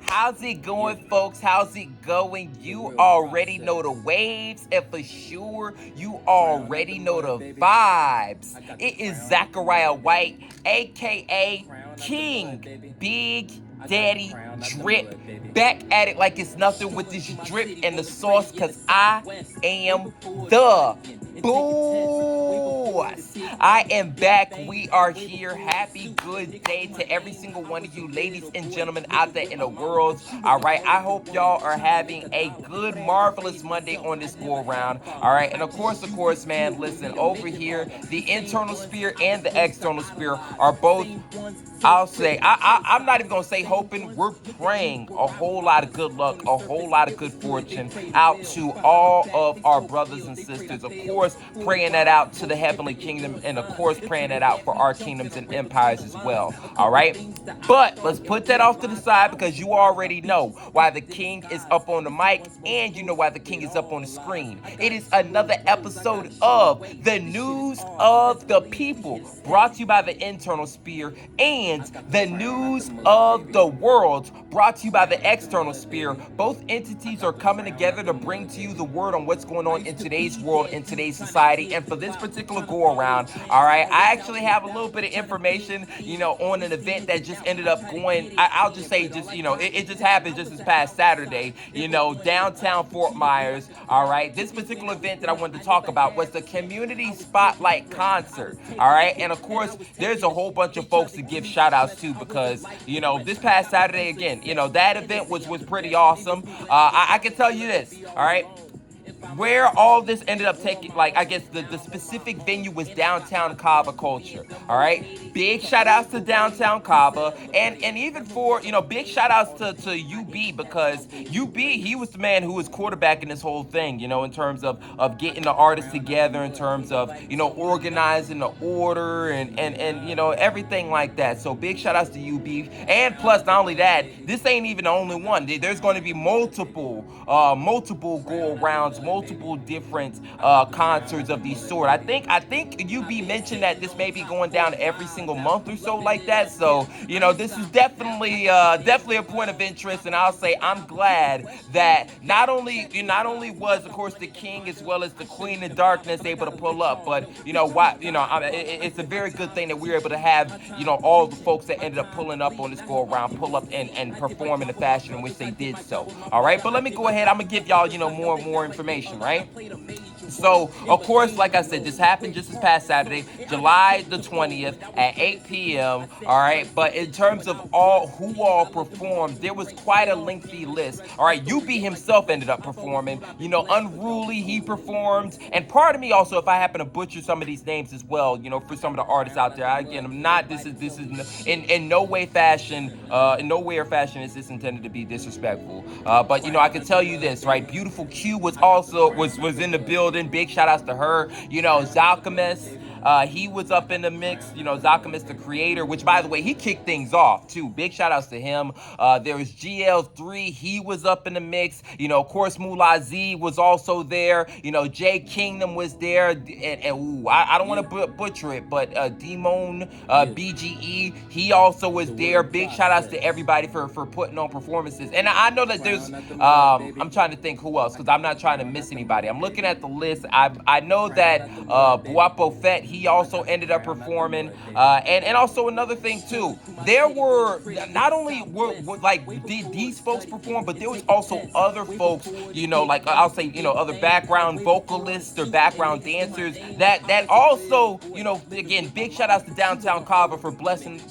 How's it going, folks? How's it going? You already know the waves, and for sure, you already know the vibes. It is Zachariah White, aka King Big Daddy Drip, back at it like it's nothing with this drip and the sauce, cause I am the boss. I am back. We are here. Happy good day to every single one of you, ladies and gentlemen out there in the world. All right. I hope y'all are having a good, marvelous Monday on this go around. All right. And of course, man, listen, over here, the internal sphere and the external sphere are both, I'll say, I'm not even going to say hoping. We're praying a whole lot of good luck, a whole lot of good fortune out to all of our brothers and sisters. Of course, praying that out to the heavenly kingdom, and of course, praying that out for our kingdoms and empires as well. All right. But let's put that off to the side because you already know why the king is up on the mic and you know why the king is up on the screen. It is another episode of the News of the People, brought to you by the internal sphere, and the News of the World, brought to you by the external sphere. Both entities are coming together to bring to you the word on what's going on in today's world, in today's society. And for this particular go around, all right, I actually have a little bit of information, on an event that just ended up going. I'll just say, it just happened just this past Saturday, downtown Fort Myers. All right, this particular event that I wanted to talk about was the Community Spotlight Concert. All right, and of course, there's a whole bunch of folks to give shout outs to because, this past Saturday, again, that event was pretty awesome. I can tell you this, all right, where all this ended up taking, like, I guess the specific venue was Downtown Kava Culture. All right, big shout outs to Downtown Kava, and even for, big shout outs to UB, because UB, he was the man who was quarterbacking this whole thing, in terms of getting the artists together, in terms of, organizing the order and everything like that. So big shout outs to UB. And plus, not only that, this ain't even the only one. There's going to be multiple go rounds, multiple different concerts of these sort. I think UB mentioned that this may be going down every single month or so, like that. So this is definitely a point of interest, and I'll say I'm glad that not only was, of course, the king as well as the queen of darkness able to pull up, but it's a very good thing that we were able to have all the folks that ended up pulling up on this go around pull up and perform in the fashion in which they did so. All right, but let me go ahead. I'm gonna give y'all more and more information, right? So, of course, like I said, this happened just this past Saturday, July the 20th at 8 p.m. All right, but in terms of who all performed, there was quite a lengthy list. All right, UB himself ended up performing. Unruly, he performed, and pardon me also if I happen to butcher some of these names as well. For some of the artists out there. Again, I'm not. This is in no way fashion. In no way or fashion is this intended to be disrespectful. But I can tell you this, right? Beautiful Q was in the building. Big shout outs to her. Zalchemist. He was up in the mix. Zalchemist, the creator, which, by the way, he kicked things off too. Big shout outs to him. There was GL3. He was up in the mix. Of course, Moolah Z was also there. Jay Kingdom was there. And I don't want to butcher it, but Demon BGE, he also was there. Big shout outs to everybody for putting on performances. And I know that there's, I'm trying to think who else, because I'm not trying to miss anybody. I'm looking at the list. I know that Buapo Fett, he also ended up performing. And also another thing too, there were not only like did these folks perform, but there was also other folks, like I'll say, other background vocalists or background dancers that also, again, big shout outs to Downtown Kava for blessing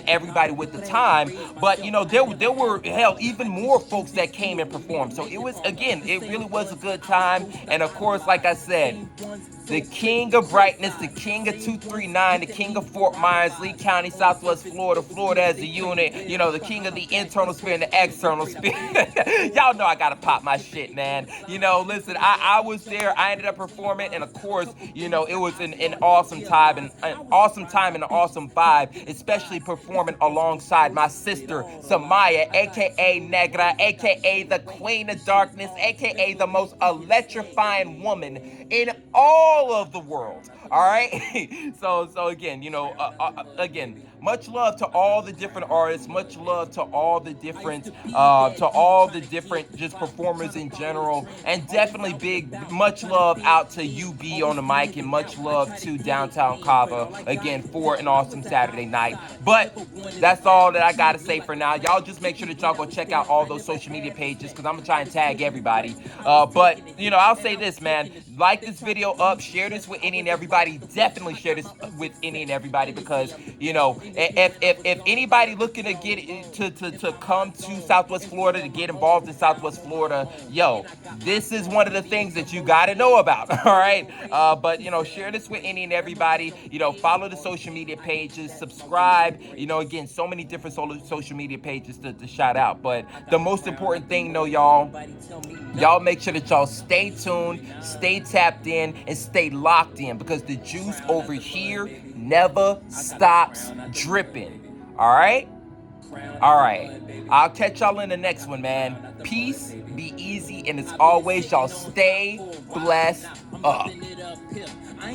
everybody with the time. But there were, hell, even more folks that came and performed. So it really was a good time. And of course, like I said, the king of brightness, the king of 239, the king of Fort Myers, Lee County, Southwest Florida, Florida as a unit, the king of the internal sphere and the external sphere. Y'all know I gotta pop my shit, man. Listen, I was there, I ended up performing, and of course, it was an awesome time and an awesome vibe, especially performing alongside my sister, Samaya, aka Negra, aka the Queen of Darkness, aka the most electrifying woman in all of the world. All right. So again, again, much love to all the different artists. Much love to all the different just performers in general, and definitely much love out to UB on the mic, and much love to Downtown Kava again for an awesome Saturday night. But that's all that I gotta say for now. Y'all just make sure that y'all go check out all those social media pages because I'm gonna try and tag everybody. But I'll say this, man. Like this video up, share this with any and everybody. Definitely share this with any and everybody because if anybody looking to get to come to Southwest Florida to get involved in Southwest Florida, this is one of the things that you got to know about. All right, but share this with any and everybody. Follow the social media pages, subscribe. Again, so many different social media pages to shout out. But the most important thing, though, y'all make sure that y'all stay tuned, stay tapped in, and stay locked in because the juice over here never stops dripping. All right? All right. I'll catch y'all in the next one, man. Peace, be easy, and as always, y'all stay blessed up.